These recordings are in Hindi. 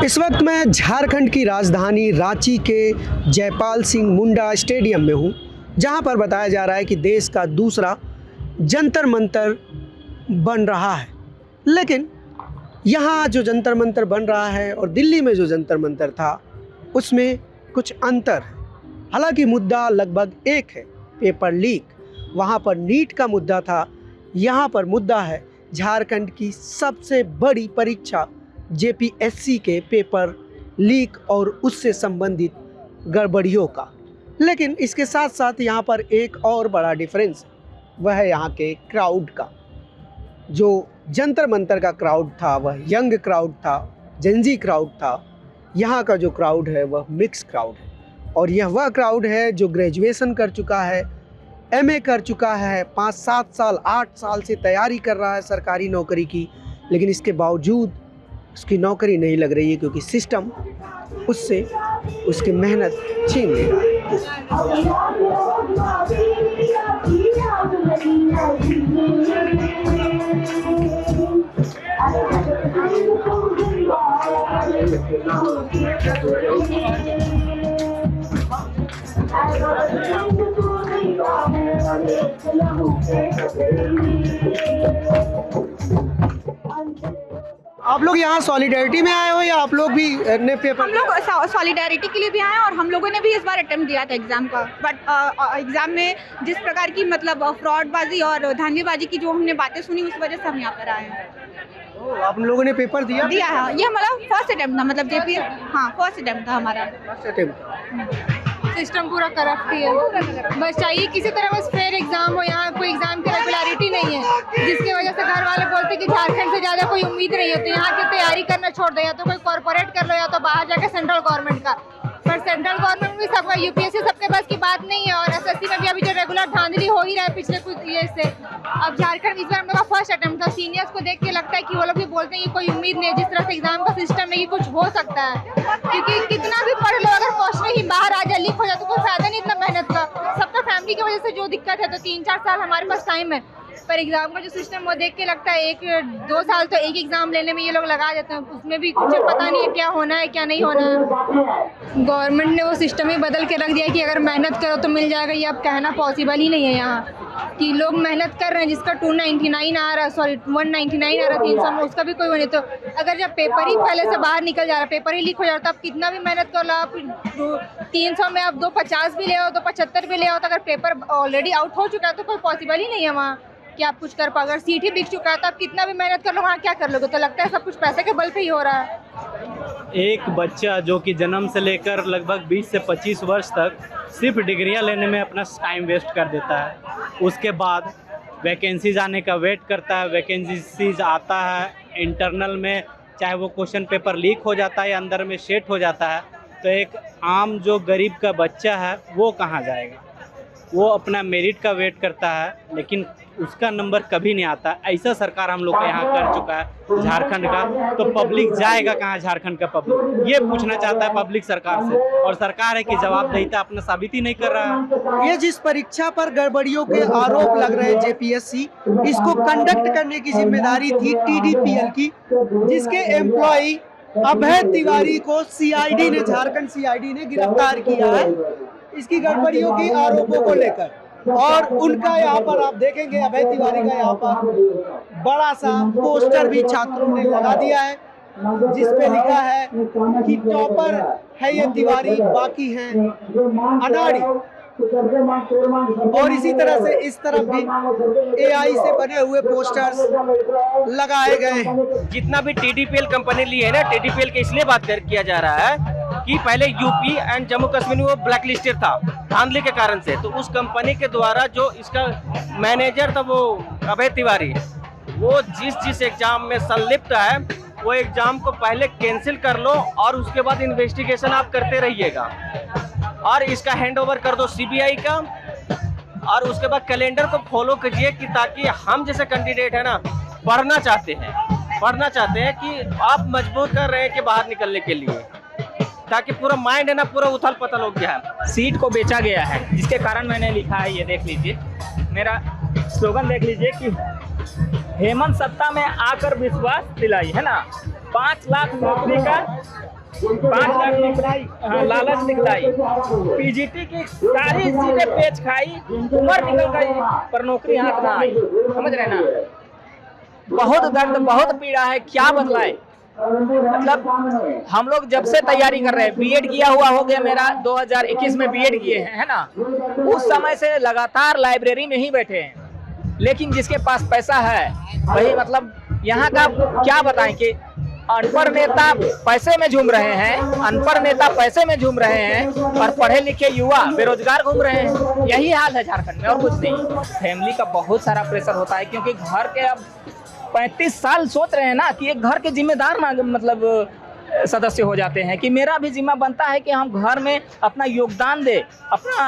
इस वक्त मैं झारखंड की राजधानी रांची के जयपाल सिंह मुंडा स्टेडियम में हूँ, जहाँ पर बताया जा रहा है कि देश का दूसरा जंतर मंतर बन रहा है। लेकिन यहाँ जो जंतर मंतर बन रहा है और दिल्ली में जो जंतर मंतर था उसमें कुछ अंतर है। हालांकि मुद्दा लगभग एक है, पेपर लीक। वहाँ पर नीट का मुद्दा था, यहाँ पर मुद्दा है झारखंड की सबसे बड़ी परीक्षा जेपीएससी के पेपर लीक और उससे संबंधित गड़बड़ियों का। लेकिन इसके साथ साथ यहाँ पर एक और बड़ा डिफरेंस वह है यहाँ के क्राउड का। जो जंतर मंतर का क्राउड था वह यंग क्राउड था, जेंजी क्राउड था। यहाँ का जो क्राउड है वह मिक्स क्राउड है और यह वह क्राउड है जो ग्रेजुएशन कर चुका है, एमए कर चुका है, 5-7 साल 8 साल से तैयारी कर रहा है सरकारी नौकरी की, लेकिन इसके बावजूद उसकी नौकरी नहीं लग रही है क्योंकि सिस्टम उससे उसकी मेहनत छीन ले रहा है। आप लोग यहाँ सॉलिडेरिटी में आए हो या आप लोग भी ने पेपर? हम लोग सॉलिडेरिटी के लिए भी आए और हम लोगों ने भी इस बार अटेम्प्ट दिया था एग्जाम का। बट एग्जाम में जिस प्रकार की मतलब फ्रॉडबाजी और धांधलीबाजी की जो हमने बातें सुनी उस वजह से हम यहाँ पर आए हैं। आप लोगों ने पेपर दिया है। ये हमारा फर्स्ट अटेम्प्ट था, मतलब जेपी फर्स्ट अटेम्प्ट था हमारा। First attempt. सिस्टम पूरा करप्ट ही है। बस चाहिए किसी तरह बस फेयर एग्जाम हो। यहाँ कोई एग्जाम की रेगुलरिटी नहीं है, जिसकी वजह से घर वाले बोलते कि झारखंड से ज़्यादा कोई उम्मीद नहीं होती। यहाँ की तैयारी करना छोड़ दो, या तो कोई कॉर्पोरेट कर लो या तो बाहर जाके सेंट्रल गवर्नमेंट का। पर सेंट्रल गवर्नमेंट में सबका यूपीएससी सबके पास की बात नहीं है और एसएससी में भी अभी जो रेगुलर धांधली हो ही रहा है पिछले कुछ ईयर से। अब झारखंड इस बार हम लोग का फर्स्ट अटेम्प्ट था। सीनियर्स को देख के लगता है कि वो लोग भी बोलते हैं कि कोई उम्मीद नहीं है, जिस तरह से एग्जाम का सिस्टम है कि कुछ हो सकता है। क्योंकि कितना भी पढ़ लो, अगर क्वेश्चन ही बाहर आ जाए, लीक हो जाए तो कोई फायदा नहीं इतना मेहनत का। सबका फैमिली की वजह से जो दिक्कत है, तो 3-4 साल हमारे पास टाइम है। पर एग्जाम का जो सिस्टम वो देख के लगता है 1-2 साल तो एक एग्जाम लेने में ये लोग लगा देते हैं, उसमें भी कुछ पता नहीं है क्या होना है क्या नहीं होना है। गवर्नमेंट ने वो सिस्टम ही बदल के रख दिया कि अगर मेहनत करो तो मिल जाएगा। ये अब कहना पॉसिबल ही नहीं है यहाँ कि लोग मेहनत कर रहे हैं। जिसका 299 आ रहा है, सॉरी 199 आ रहा है 300 में, उसका भी कोई वो नहीं। तो अगर जब पेपर ही पहले से बाहर निकल जा रहा है, पेपर ही लीक हो जा रहा है, तो आप कितना भी मेहनत कर लो, आप 300 में आप 250 भी ले आओ, 275 भी ले आओ, तो अगर पेपर ऑलरेडी आउट हो चुका है तो कोई पॉसिबल ही नहीं है वहाँ कि आप कुछ कर पाओ। अगर सीट ही बिक चुका है तो आप कितना भी मेहनत कर लो, वहाँ क्या कर लोगे? तो लगता है सब कुछ पैसे के बल पे ही हो रहा है। एक बच्चा जो कि जन्म से लेकर लगभग 20 से 25 वर्ष तक सिर्फ डिग्रियां लेने में अपना टाइम वेस्ट कर देता है। उसके बाद वैकेंसीज आने का वेट करता है, वैकेंसीज आता है, इंटरनल में चाहे वो क्वेश्चन पेपर लीक हो जाता है या अंदर में सेट हो जाता है, तो एक आम जो गरीब का बच्चा है वो कहाँ जाएगा? वो अपना मेरिट का वेट करता है लेकिन उसका नंबर कभी नहीं आता। ऐसा सरकार हम लोग का यहाँ कर चुका है झारखंड का, तो पब्लिक जाएगा कहाँ? झारखंड का पब्लिक ये पूछना चाहता है पब्लिक सरकार से, और सरकार है कि जवाबदेहिता अपना साबित ही नहीं कर रहा है। ये जिस परीक्षा पर गड़बड़ियों के आरोप लग रहे हैं जेपीएससी, इसको कंडक्ट करने की जिम्मेदारी थी टीडीपीएल की, जिसके एम्प्लॉई अभय तिवारी को सीआईडी ने, झारखंड सीआईडी ने गिरफ्तार किया है इसकी गड़बड़ियों की आरोपों को लेकर। और उनका यहाँ पर आप देखेंगे अभय तिवारी का यहाँ पर बड़ा सा पोस्टर भी छात्रों ने लगा दिया है जिस पे लिखा है कि टॉपर है ये तिवारी, बाकी हैं अनाड़ी। और इसी तरह से इस तरफ भी एआई से बने हुए पोस्टर्स लगाए गए हैं। जितना भी टीडीपीएल कंपनी ली है ना, टीडीपीएल के इसलिए बात किया जा रहा है कि पहले यूपी एंड जम्मू कश्मीर में वो ब्लैक लिस्टेड था धांधली के कारण से। तो उस कंपनी के द्वारा जो इसका मैनेजर था वो अभय तिवारी, वो जिस एग्जाम में संलिप्त है वो एग्जाम को पहले कैंसिल कर लो और उसके बाद इन्वेस्टिगेशन आप करते रहिएगा और इसका हैंड ओवर कर दो सीबीआई का। और उसके बाद कैलेंडर को फॉलो कीजिए कि ताकि हम जैसे कैंडिडेट है ना पढ़ना चाहते हैं कि आप मजबूर कर रहे हैं कि बाहर निकलने के लिए, ताकि पूरा माइंड है ना पूरा उथल पथल हो गया है। सीट को बेचा गया है जिसके कारण मैंने लिखा है, ये देख लीजिए मेरा स्लोगन देख लीजिए कि हेमंत सत्ता में आकर विश्वास दिलाई, है ना। 5 लाख नौकरी का 5 लाख नौकरी लालच दिखलाई, पीजीटी की सारी चीजें बेच खाई, उम्र निकल गई पर नौकरी हाथ ना आई। समझ रहे ना, बहुत दर्द, बहुत पीड़ा है, क्या बतलाए। मतलब हम लोग जब से तैयारी कर रहे हैं, बीएड किया हुआ हो गया मेरा, 2021 में बीएड किए हैं, है ना। उस समय से लगातार लाइब्रेरी में ही बैठे हैं, लेकिन जिसके पास पैसा है वही, मतलब यहाँ का क्या बताएं कि अनपढ़ नेता पैसे में झूम रहे हैं, अनपढ़ नेता पैसे में झूम रहे हैं, और पढ़े लिखे युवा बेरोजगार घूम रहे हैं। यही हाल है झारखंड में, और कुछ नहीं। फैमिली का बहुत सारा प्रेशर होता है, क्योंकि घर के अब 35 साल सोच रहे हैं ना कि एक घर के जिम्मेदार ना, मतलब सदस्य हो जाते हैं कि मेरा भी जिम्मा बनता है कि हम घर में अपना योगदान दे, अपना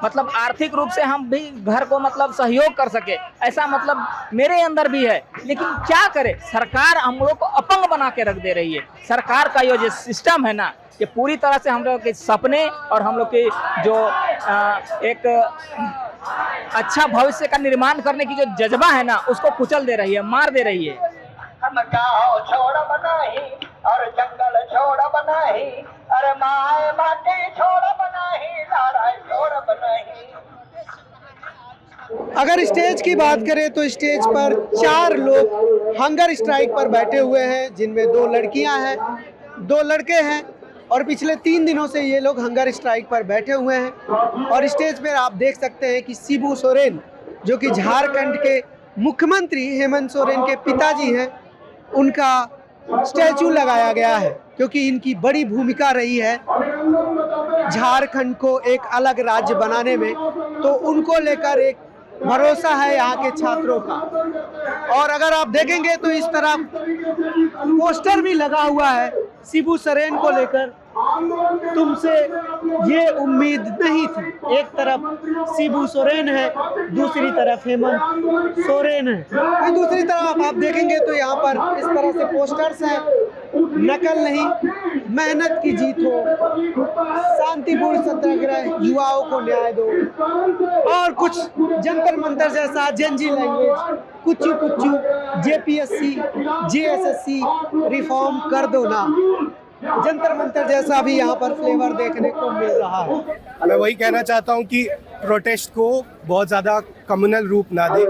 मतलब आर्थिक रूप से हम भी घर को मतलब सहयोग कर सके, ऐसा मतलब मेरे अंदर भी है। लेकिन क्या करे, सरकार हम लोग को अपंग बना के रख दे रही है। सरकार का जो सिस्टम है ना, ये पूरी तरह से हम लोग के सपने और हम लोग के जो एक अच्छा भविष्य का निर्माण करने की जो जज्बा है ना, उसको कुचल दे रही है, मार दे रही है। हम गाँव छोड़ बनाही और जंगल छोड़ बनाही, अरे माए माटी छोड़ बनाही, लड़ाई छोड़ बनाही। अगर स्टेज की बात करें तो स्टेज पर 4 लोग हंगर स्ट्राइक पर बैठे हुए हैं, जिनमें 2 लड़कियां हैं, 2 लड़के हैं, और पिछले 3 दिनों से ये लोग हंगर स्ट्राइक पर बैठे हुए हैं। और स्टेज पर आप देख सकते हैं कि शिबू सोरेन, जो कि झारखंड के मुख्यमंत्री हेमंत सोरेन के पिताजी हैं, उनका स्टैचू लगाया गया है, क्योंकि इनकी बड़ी भूमिका रही है झारखंड को एक अलग राज्य बनाने में। तो उनको लेकर एक भरोसा है यहाँ के छात्रों का। और अगर आप देखेंगे तो इस तरह पोस्टर भी लगा हुआ है शिबू सोरेन को लेकर, तुमसे ये उम्मीद नहीं थी। एक तरफ शिबू सोरेन है, दूसरी तरफ हेमंत सोरेन है। तो दूसरी तरफ आप देखेंगे तो यहाँ पर इस तरह से पोस्टर्स हैं, नकल नहीं, मेहनत की जीत हो, शांतिपूर्ण सत्याग्रह, युवाओं को न्याय दो, और कुछ जंतर मंतर जैसा जेनजी लैंग्वेज, कुछ जेपीएससी जेएसएससी रिफॉर्म कर दो ना, जंतर मंतर जैसा भी यहाँ पर फ्लेवर देखने को मिल रहा है। मैं वही कहना चाहता हूँ कि प्रोटेस्ट को बहुत ज़्यादा कम्युनल रूप ना दे,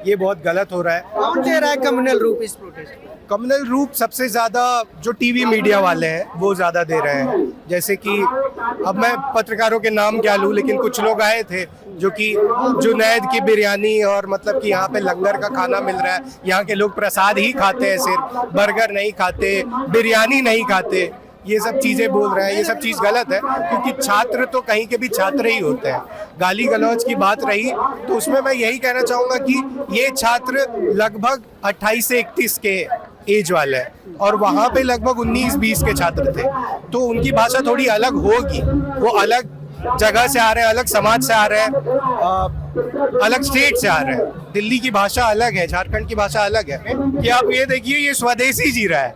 ये बहुत गलत हो रहा है। कौन दे रहा है कम्युनल रूप इस प्रोटेस्ट को? कम्युनल रूप सबसे ज़्यादा जो टीवी मीडिया वाले हैं वो ज़्यादा दे रहे हैं। जैसे कि अब मैं पत्रकारों के नाम क्या लूँ, लेकिन कुछ लोग आए थे जो कि जुनैद की बिरयानी और मतलब कि यहाँ पे लंगर का खाना मिल रहा है, यहाँ के लोग प्रसाद ही खाते हैं, सिर्फ बर्गर नहीं खाते, बिरयानी नहीं खाते, ये सब चीज़ें बोल रहे हैं। ये सब चीज़ गलत है, क्योंकि छात्र तो कहीं के भी छात्र ही होते हैं। गाली गलौज की बात रही तो उसमें मैं यही कहना चाहूँगा कि ये छात्र लगभग 28 से 31 के एज वाले हैं, और वहाँ पे लगभग 19-20 के छात्र थे, तो उनकी भाषा थोड़ी अलग होगी। वो अलग जगह से आ रहे हैं, अलग समाज से आ रहे हैं, अलग स्टेट से आ रहे हैं। दिल्ली की भाषा अलग है, झारखंड की भाषा अलग है। कि आप ये देखिए, ये स्वदेशी जीरा है,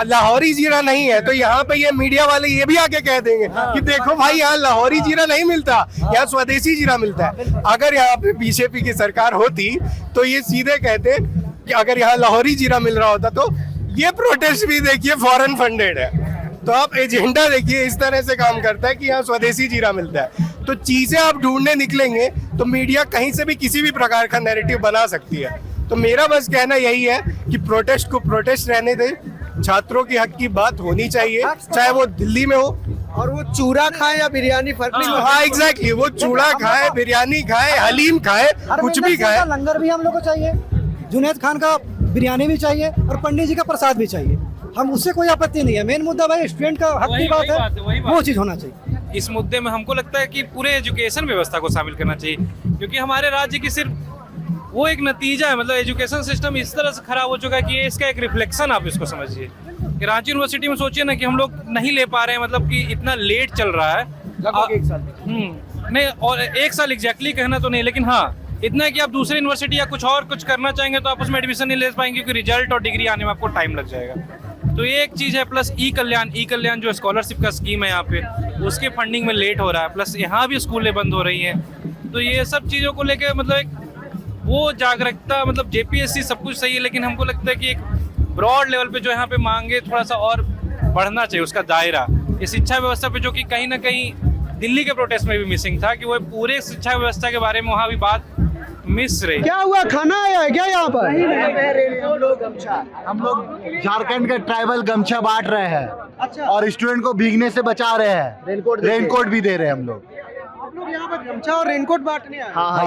लाहौरी जीरा नहीं है। तो यहाँ पे ये मीडिया वाले ये भी आके कह देंगे कि देखो भाई, यहाँ लाहौरी जीरा नहीं मिलता, यहाँ स्वदेशी जीरा मिलता है। अगर यहाँ पे बीजेपी की सरकार होती तो ये सीधे कहते कि अगर यहाँ लाहौरी जीरा मिल रहा होता तो ये प्रोटेस्ट भी देखिए फॉरेन फंडेड है। तो आप एजेंडा देखिए, इस तरह से काम करता है कि यहाँ स्वदेशी जीरा मिलता है। तो चीजें आप ढूंढने निकलेंगे तो मीडिया कहीं से भी किसी भी प्रकार का नैरेटिव बना सकती है। तो मेरा बस कहना यही है कि प्रोटेस्ट को प्रोटेस्ट रहने दे, छात्रों के हक की बात होनी चाहिए, चाहे वो दिल्ली में हो। और वो चूड़ा खाए या बिरयानी फर्क नहीं। हाँ एग्जैक्टली, वो चूड़ा खाए, बिरयानी खाए, हलीम खाए, कुछ भी खाए। लंगर भी हम लोग को चाहिए, जुनैद खान का बिरयानी भी चाहिए, और पंडित जी का प्रसाद भी चाहिए। हम उससे कोई आपत्ति नहीं है। मेन मुद्दा भाई स्टूडेंट का हक की बात है, वो चीज होना चाहिए। इस मुद्दे में हमको लगता है कि पूरे एजुकेशन व्यवस्था को शामिल करना चाहिए, क्योंकि हमारे राज्य की सिर्फ वो एक नतीजा है। मतलब एजुकेशन सिस्टम इस तरह से खराब हो चुका है कि ये इसका एक रिफ्लेक्शन आप इसको समझिए। कि रांची यूनिवर्सिटी में सोचिए ना कि हम लोग नहीं ले पा रहे हैं, मतलब कि इतना लेट चल रहा है। लगभग 1 साल नहीं, और 1 साल एग्जैक्टली कहना तो नहीं, लेकिन हाँ इतना है कि आप दूसरी यूनिवर्सिटी या कुछ और कुछ करना चाहेंगे तो आप उसमें एडमिशन नहीं ले पाएंगे, क्योंकि रिजल्ट और डिग्री आने में आपको टाइम लग जाएगा। तो ये एक चीज़ है। प्लस ई कल्याण जो स्कॉलरशिप का स्कीम है यहाँ पे, उसके फंडिंग में लेट हो रहा है। प्लस यहाँ भी स्कूलें बंद हो रही हैं। तो ये सब चीज़ों को लेकर मतलब एक वो जागरूकता, मतलब जेपीएससी सब कुछ सही है, लेकिन हमको लगता है कि एक ब्रॉड लेवल पे जो यहाँ पे मांगे थोड़ा सा और बढ़ना चाहिए उसका दायरा, ये शिक्षा व्यवस्था पे, जो कि कहीं ना कहीं दिल्ली के प्रोटेस्ट में भी मिसिंग था, कि वो पूरे शिक्षा व्यवस्था के बारे में वहाँ भी बात मिस रही। क्या हुआ, खाना आया है क्या यहाँ पर? हम लोग झारखंड के ट्राइबल गमछा बांट रहे हैं। अच्छा। और स्टूडेंट को भीगने से बचा रहे हैं, रेनकोट भी दे रहे हैं हम लोग। आप लोग यहाँ पर गमछा और रेनकोट बांटने आए? हाँ,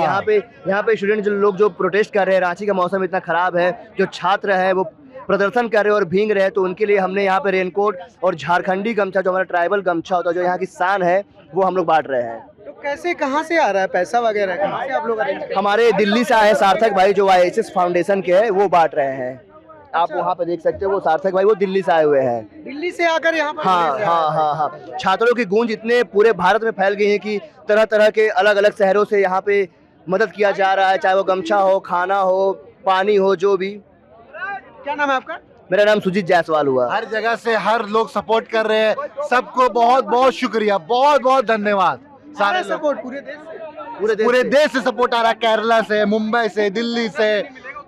यहाँ पे स्टूडेंट जो लोग जो प्रोटेस्ट कर रहे हैं, रांची का मौसम इतना खराब है, जो छात्र है वो प्रदर्शन कर रहे हैं और भीग रहे हैं, तो उनके लिए हमने यहाँ पे रेनकोट और झारखंडी गमछा, जो हमारा ट्राइबल गमछा होता है, जो यहाँ की शान है, वो हम लोग बांट रहे हैं। तो कैसे, कहाँ से आ रहा है पैसा वगैरह, कहाँ से आप लोग अरेंज कर? हमारे दिल्ली से आए सार्थक भाई, जो ISS फाउंडेशन के हैं, वो बांट रहे हैं। आप वहाँ पे देख सकते हो, वो सार्थक भाई वो दिल्ली से आए हुए हैं। दिल्ली से आकर यहाँ पर? हाँ। छात्रों की गूंज इतने पूरे भारत में फैल गई है कि तरह तरह के अलग अलग शहरों से यहाँ पे मदद किया जा रहा है, चाहे वो गमछा हो, खाना हो, पानी हो, जो भी। क्या नाम है आपका? मेरा नाम सुजीत जायसवाल हुआ। हर जगह से हर लोग सपोर्ट कर रहे हैं, सबको बहुत बहुत शुक्रिया, बहुत बहुत धन्यवाद। सारे सपोर्ट पूरे देश से सपोर्ट आ रहा है, केरला से, मुंबई से, दिल्ली से,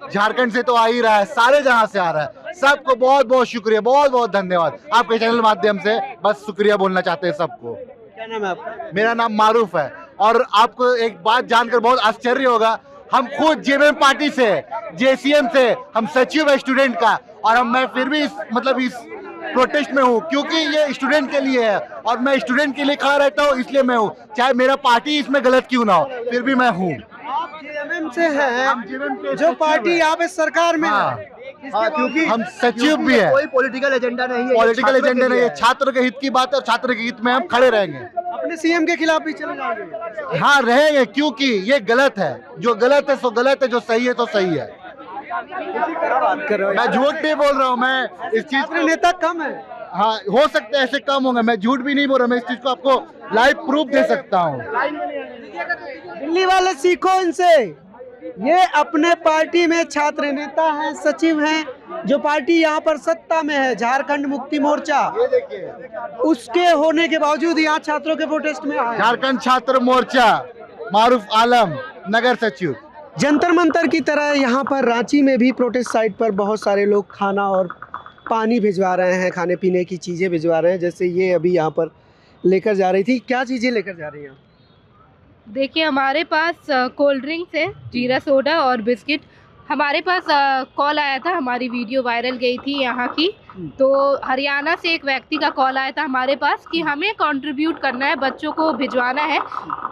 झारखंड से तो आ ही रहा है, सारे जहां से आ रहा है। सबको बहुत बहुत शुक्रिया, बहुत बहुत धन्यवाद। आपके चैनल माध्यम से बस शुक्रिया बोलना चाहते हैं सबको। क्या नाम है आपका? मेरा नाम मारूफ है। और आपको एक बात जानकर बहुत आश्चर्य होगा, हम खुद जेएमएम पार्टी से, JCM से हम सचिव है स्टूडेंट का, और मैं फिर भी इस प्रोटेस्ट में हूँ, क्योंकि ये स्टूडेंट के लिए है और मैं स्टूडेंट के लिए खड़ा रहता हूँ, इसलिए मैं हूँ। चाहे मेरा पार्टी इसमें गलत क्यों ना हो, फिर भी मैं हूँ। आप JMM से हैं, जो पार्टी यहाँ पे सरकार में है। क्योंकि हम सचिव भी है, कोई पॉलिटिकल एजेंडा नहीं है, पॉलिटिकल एजेंडा नहीं है, छात्र के हित की बात है और छात्र के हित में हम खड़े रहेंगे। अपने CM के खिलाफ भी चले जाएंगे? हाँ, रहेंगे, क्योंकि ये गलत है, जो गलत है सो गलत है, जो सही है तो सही है। मैं झूठ नहीं बोल रहा हूँ, मैं इस चीज अपने नेता कम है। हाँ, हो सकता है ऐसे कम होंगे, मैं झूठ भी नहीं बोल रहा, मैं इस चीज को आपको लाइव प्रूफ दे सकता हूँ। दिल्ली वाले सीखो इनसे, ये अपने पार्टी में छात्र नेता हैं, सचिव हैं, जो पार्टी यहाँ पर सत्ता में है, झारखंड मुक्ति मोर्चा, उसके होने के बावजूद यहाँ छात्रों के प्रोटेस्ट में आए। झारखंड छात्र मोर्चा, मारूफ आलम, नगर सचिव। जंतर मंतर की तरह यहाँ पर रांची में भी प्रोटेस्ट साइट पर बहुत सारे लोग खाना और पानी भिजवा रहे हैं, खाने पीने की चीज़ें भिजवा रहे हैं, जैसे ये अभी यहाँ पर लेकर जा रही थी। क्या चीज़ें लेकर जा रही हैं? देखिए, हमारे पास कोल्ड ड्रिंक्स है, जीरा सोडा और बिस्किट। हमारे पास कॉल आया था, हमारी वीडियो वायरल गई थी यहाँ की, तो हरियाणा से एक व्यक्ति का कॉल आया था हमारे पास कि हमें कंट्रीब्यूट करना है, बच्चों को भिजवाना है।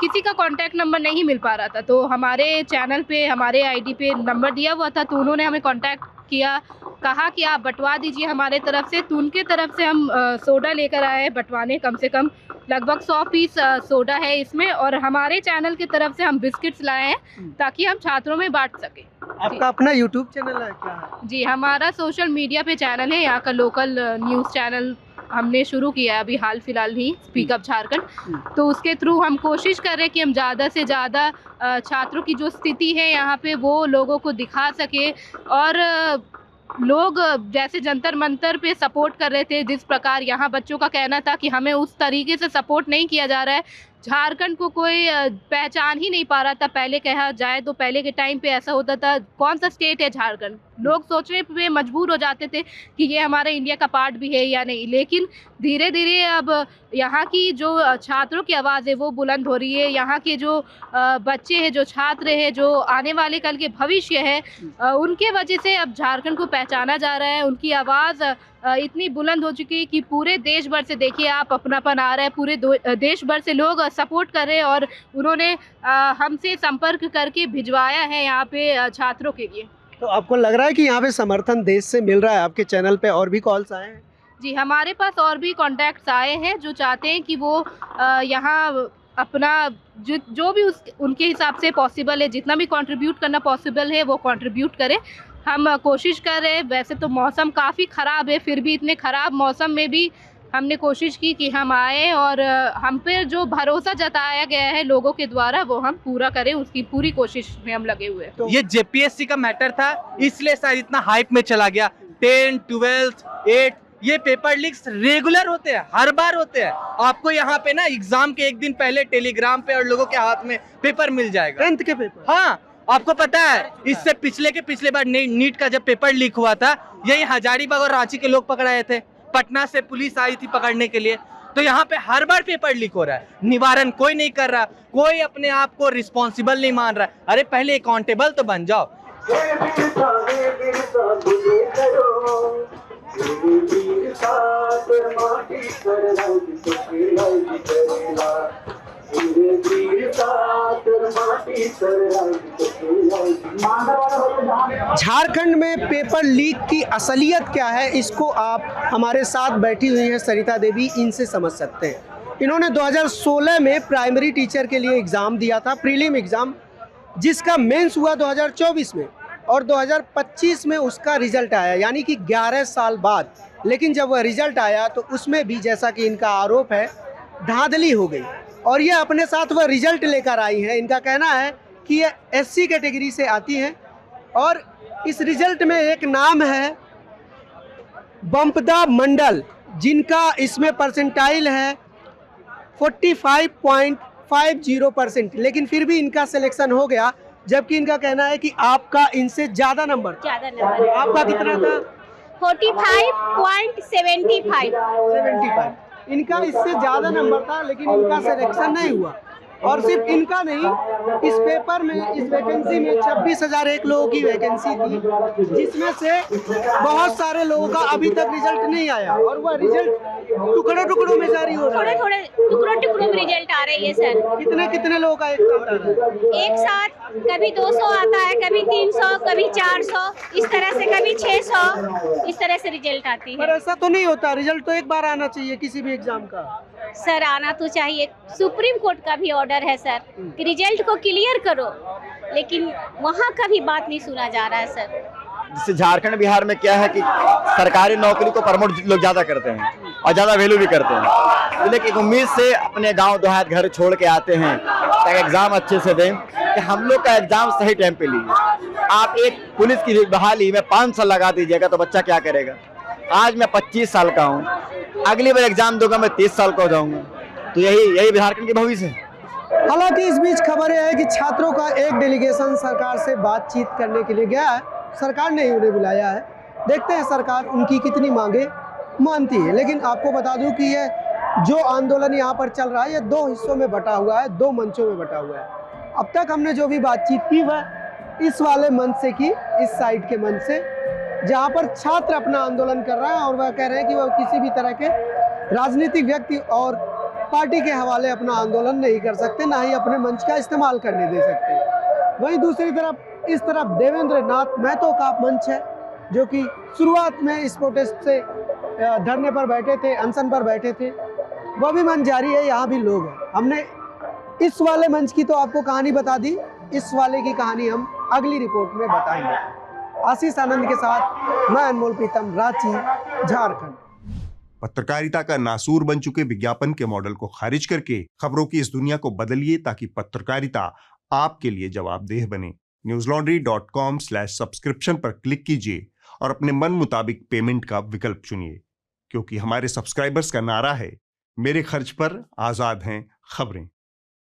किसी का कांटेक्ट नंबर नहीं मिल पा रहा था, तो हमारे चैनल पे, हमारे आईडी पे नंबर दिया हुआ था, तो उन्होंने हमें कांटेक्ट किया, कहा कि आप बंटवा दीजिए हमारे तरफ से। तो उनके तरफ से हम सोडा लेकर आए बंटवाने, कम से कम लगभग 100 पीस सोडा है इसमें, और हमारे चैनल की तरफ से हम बिस्किट्स लाए हैं ताकि हम छात्रों में बांट सकें। आपका अपना यूट्यूब चैनल है क्या? जी, हमारा सोशल मीडिया पे चैनल है, यहाँ का लोकल न्यूज़ चैनल हमने शुरू किया है अभी हाल फिलहाल ही, स्पीक अप झारखंड। तो उसके थ्रू हम कोशिश कर रहे हैं कि हम ज़्यादा से ज़्यादा छात्रों की जो स्थिति है यहाँ पे वो लोगों को दिखा सके, और लोग जैसे जंतर मंतर पे सपोर्ट कर रहे थे, जिस प्रकार यहाँ बच्चों का कहना था कि हमें उस तरीके से सपोर्ट नहीं किया जा रहा है, झारखंड को कोई पहचान ही नहीं पा रहा था। पहले कहा जाए तो पहले के टाइम पे ऐसा होता था, कौन सा स्टेट है झारखंड, लोग सोचने पे मजबूर हो जाते थे कि ये हमारे इंडिया का पार्ट भी है या नहीं। लेकिन धीरे धीरे अब यहाँ की जो छात्रों की आवाज़ है वो बुलंद हो रही है, यहाँ के जो बच्चे हैं, जो छात्र हैं, जो आने वाले कल के भविष्य है, उनके वजह से अब झारखंड को पहचाना जा रहा है। उनकी आवाज़ इतनी बुलंद हो चुकी है कि पूरे देश भर से, देखिए आप, अपनापन आ रहा है, पूरे देश भर से लोग सपोर्ट कर रहे हैं, और उन्होंने हमसे संपर्क करके भिजवाया है यहाँ पे छात्रों के लिए। तो आपको लग रहा है कि यहाँ पे समर्थन देश से मिल रहा है? आपके चैनल पे और भी कॉल्स आए हैं? जी, हमारे पास और भी कॉन्टैक्ट्स आए हैं जो चाहते हैं कि वो यहाँ अपना जो भी उनके हिसाब से पॉसिबल है, जितना भी कंट्रीब्यूट करना पॉसिबल है वो कंट्रीब्यूट करें। हम कोशिश कर रहे हैं, वैसे तो मौसम काफ़ी ख़राब है, फिर भी इतने ख़राब मौसम में भी हमने कोशिश की कि हम आए, और हम पे जो भरोसा जताया गया है लोगों के द्वारा वो हम पूरा करें, उसकी पूरी कोशिश में हम लगे हुए हैं। तो ये JPSC का मैटर था, इसलिए शायद इतना हाइप में चला गया। 10, 12, 8 ये पेपर लीक्स रेगुलर होते हैं, हर बार होते हैं। आपको यहाँ पे ना एग्जाम के एक दिन पहले टेलीग्राम पे और लोगों के हाथ में पेपर मिल जाएगा, 10th के पेपर। हाँ, आपको पता है इससे पिछले बार नीट का जब पेपर लीक हुआ था, यही हजारीबाग और रांची के लोग पकड़ाए थे, पटना से पुलिस आई थी पकड़ने के लिए। तो यहाँ पे हर बार पेपर लीक हो रहा है, निवारण कोई नहीं कर रहा, कोई अपने आप को रिस्पॉन्सिबल नहीं मान रहा। अरे पहले अकाउंटेबल तो बन जाओ। झारखंड में पेपर लीक की असलियत क्या है, इसको आप हमारे साथ बैठी हुई हैं सरिता देवी, इनसे समझ सकते हैं। इन्होंने 2016 में प्राइमरी टीचर के लिए एग्ज़ाम दिया था, प्रीलिम एग्ज़ाम, जिसका मेंस हुआ 2024 में और 2025 में उसका रिजल्ट आया, यानी कि 11 साल बाद। लेकिन जब वह रिजल्ट आया तो उसमें भी, जैसा कि इनका आरोप है, धांधली हो गई और ये अपने साथ वह रिजल्ट लेकर आई हैं। इनका कहना है कि ये SC कैटेगरी से आती हैं और इस रिजल्ट में एक नाम है बम्पदा मंडल, जिनका इसमें परसेंटाइल है 45.50%, लेकिन फिर भी इनका सिलेक्शन हो गया, जबकि इनका कहना है कि आपका इनसे ज़्यादा नंबर। आपका कितना था? 45.75। इनका इससे ज़्यादा नंबर था, लेकिन इनका सिलेक्शन नहीं हुआ। और सिर्फ इनका नहीं, इस पेपर में, इस वैकेंसी में 26,001 लोगों की वैकेंसी थी, जिसमें से बहुत सारे लोगों का अभी तक रिजल्ट नहीं आया और वह रिजल्ट टुकड़ों में जारी हो रहा है। थोड़े टुकड़ों में रिजल्ट आ रही है सर। कितने लोगों का एक साथ आ रहा है? एक साथ कभी 200 आता है, कभी 300, कभी 400, इस तरह से, कभी 600, इस तरह से रिजल्ट आती है। पर ऐसा तो नहीं होता, रिजल्ट तो एक बार आना चाहिए किसी भी एग्जाम का। सर आना तो चाहिए, सुप्रीम कोर्ट का भी ऑर्डर है सर कि रिजल्ट को क्लियर करो, लेकिन वहाँ का भी बात नहीं सुना जा रहा है सर। जैसे झारखंड बिहार में क्या है कि सरकारी नौकरी को प्रमोट लोग ज्यादा करते हैं और ज्यादा वैल्यू भी करते हैं, तो लेकिन एक उम्मीद से अपने गांव देहात घर छोड़ के आते हैं ताकि एग्जाम अच्छे से दें, कि हम लोग का एग्जाम सही टाइम पे लीजिए। आप एक पुलिस की बहाली में 5 साल लगा दीजिएगा तो बच्चा क्या करेगा? आज मैं 25 साल का हूँ, अगली बार एग्जाम दूंगा मैं 30 साल का हो जाऊंगा, तो यही झारखंड की भविष्य है। हालांकि इस बीच खबर यह है कि छात्रों का एक डेलीगेशन सरकार से बातचीत करने के लिए गया है, सरकार ने ही उन्हें बुलाया है। देखते हैं सरकार उनकी कितनी मांगे मानती है। लेकिन आपको बता दूं कि ये जो आंदोलन यहाँ पर चल रहा है, ये 2 हिस्सों में बटा हुआ है, 2 मंचों में बटा हुआ है। अब तक हमने जो भी बातचीत की वह इस वाले मंच से की, इस साइड के मंच से, जहाँ पर छात्र अपना आंदोलन कर रहे हैं और वह कह रहे हैं कि वह किसी भी तरह के राजनीतिक व्यक्ति और पार्टी के हवाले अपना आंदोलन नहीं कर सकते, ना ही अपने मंच का इस्तेमाल करने दे सकते। वहीं दूसरी तरफ, इस तरफ देवेंद्र नाथ महतो का मंच है, जो कि शुरुआत में इस प्रोटेस्ट से धरने पर बैठे थे, अनशन पर बैठे थे, वह भी मंच जारी है, यहाँ भी लोग हैं। हमने इस वाले मंच की तो आपको कहानी बता दी, इस वाले की कहानी हम अगली रिपोर्ट में बताएंगे। आशीष आनंद के साथ मैं अनमोल प्रीतम, रांची, झारखंड। पत्रकारिता का नासूर बन चुके विज्ञापन के मॉडल को खारिज करके खबरों की इस दुनिया को बदलिए, ताकि पत्रकारिता आपके लिए जवाबदेह बने। newslaundry.com/subscription पर क्लिक कीजिए और अपने मन मुताबिक पेमेंट का विकल्प चुनिए, क्योंकि हमारे सब्सक्राइबर्स का नारा है, मेरे खर्च पर आजाद हैं खबरें।